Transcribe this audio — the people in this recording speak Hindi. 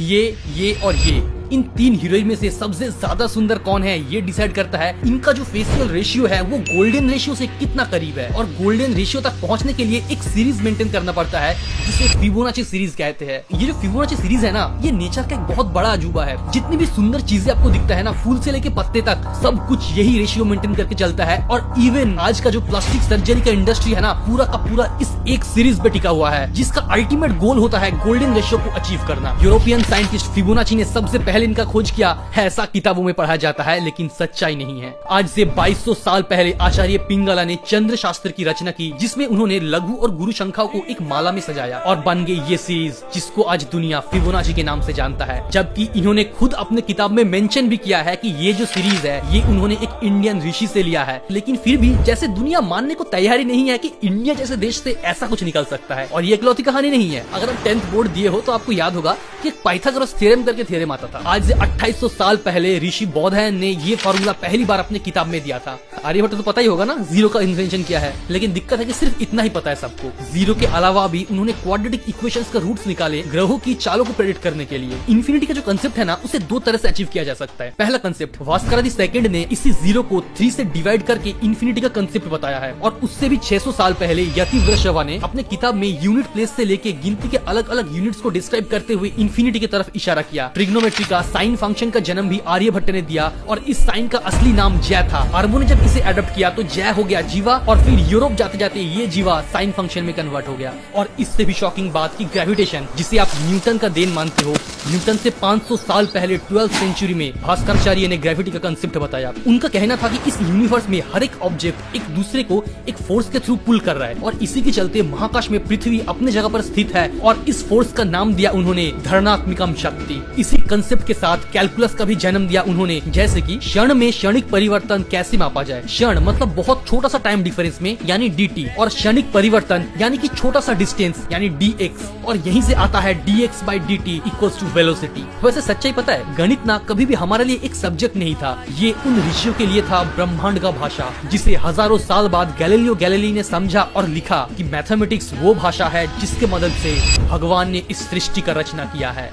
ये और ये इन तीन हीरोइन में से सबसे ज्यादा सुंदर कौन है ये डिसाइड करता है इनका जो फेशियल रेशियो है वो गोल्डन रेशियो से कितना करीब है। और गोल्डन रेशियो तक पहुंचने के लिए एक सीरीज मेंटेन करना पड़ता है जिसे फिबोनाची सीरीज कहते हैं। ये जो फिबोनाची सीरीज है ना, ये नेचर का एक बहुत बड़ा अजूबा है। जितनी भी सुंदर चीजें आपको दिखता है ना, फूल से लेके पत्ते तक, सब कुछ यही रेशियो मेंटेन करके चलता है। और इवन आज का जो प्लास्टिक सर्जरी का इंडस्ट्री है ना, पूरा का पूरा इस एक सीरीज पे टिका हुआ है, जिसका अल्टीमेट गोल होता है गोल्डन रेशियो को अचीव करना। यूरोपियन साइंटिस्ट फिबोनाची ने सबसे पहले इनका खोज किया है, ऐसा किताबों में पढ़ा जाता है, लेकिन सच्चाई नहीं है। आज से 2200 साल पहले आचार्य पिंगला ने चंद्र शास्त्र की रचना की, जिसमें उन्होंने लघु और गुरु शंखाओं को एक माला में सजाया और बन गई ये सीरीज, जिसको आज दुनिया फिबोनाची के नाम से जानता है। जबकि इन्होंने खुद अपने किताब में मेंशन भी किया है कि ये जो सीरीज है ये उन्होंने एक इंडियन ऋषि से लिया है। लेकिन फिर भी जैसे दुनिया मानने को तैयारी नहीं है कि इंडिया जैसे देश से ऐसा कुछ निकल सकता है। और ये इकलौती कहानी नहीं है। अगर आप 10th बोर्ड दिए हो तो आपको याद होगा कि पाइथागोरस थ्योरम करके थ्योरम आता था। आज से 2800 साल पहले ऋषि बौद्धयन ने ये फॉर्मूला पहली बार अपने किताब में दिया था। आर्यभट्ट तो पता ही होगा ना जीरो का इन्वेंशन किया है, लेकिन दिक्कत है कि सिर्फ इतना ही पता है सबको। जीरो के अलावा भी उन्होंने क्वाड्रेटिक इक्वेशंस का रूट्स निकाले ग्रहों की चालों को प्रेडिक्ट करने के लिए। इन्फिनिटी का जो कंसेप्ट है ना, उसे दो तरह से अचीव किया जा सकता है। पहला कंसेप्ट, भास्करादि सेकंड ने इसी जीरो को 3 से डिवाइड करके इन्फिनिटी का कंसेप्ट बताया है। और उससे भी 600 साल पहले यतिवृषभा ने अपने किताब में यूनिट प्लेस से लेके गिनती के अलग अलग यूनिट्स को डिस्क्राइब करते हुए इन्फिनिटी की तरफ इशारा किया। ट्रिग्नोमेट्री का साइन फंक्शन का जन्म भी आर्यभट्ट ने दिया और इस साइन का असली नाम जय था। अरबों ने जब इसे अडॉप्ट किया तो जय हो गया जीवा, और फिर यूरोप जाते जाते ये जीवा साइन फंक्शन में कन्वर्ट हो गया। और इससे भी शॉकिंग बात की ग्रेविटेशन, जिसे आप न्यूटन का देन मानते हो, न्यूटन से 500 साल पहले 12th सेंचुरी में भास्कराचार्य ने ग्रेविटी का कंसेप्ट बताया। उनका कहना था कि इस यूनिवर्स में हर एक ऑब्जेक्ट एक दूसरे को एक फोर्स के थ्रू पुल कर रहा है, और इसी के चलते महाकाश में पृथ्वी अपने जगह पर स्थित है। और इस फोर्स का नाम दिया उन्होंने धरणात्मिकम शक्ति। इसी कंसेप्ट के साथ कैलकुलस का भी जन्म दिया उन्होंने, जैसे कि क्षण में क्षणिक परिवर्तन कैसे मापा जाए। क्षण मतलब बहुत छोटा सा टाइम डिफरेंस में, यानी dt, और क्षणिक परिवर्तन यानी कि छोटा सा डिस्टेंस, यानी dx। और यहीं से आता है dx/dt इक्वल्स टू वेलोसिटी। वैसे सच्चाई पता है, गणित ना कभी भी हमारे लिए एक सब्जेक्ट नहीं था, ये उन ऋषियों के लिए था ब्रह्मांड का भाषा, जिसे हजारों साल बाद गैलीलियो गैलीली ने समझा और लिखा कि मैथमेटिक्स वो भाषा है जिसके मदद से भगवान ने इस सृष्टि का रचना किया है।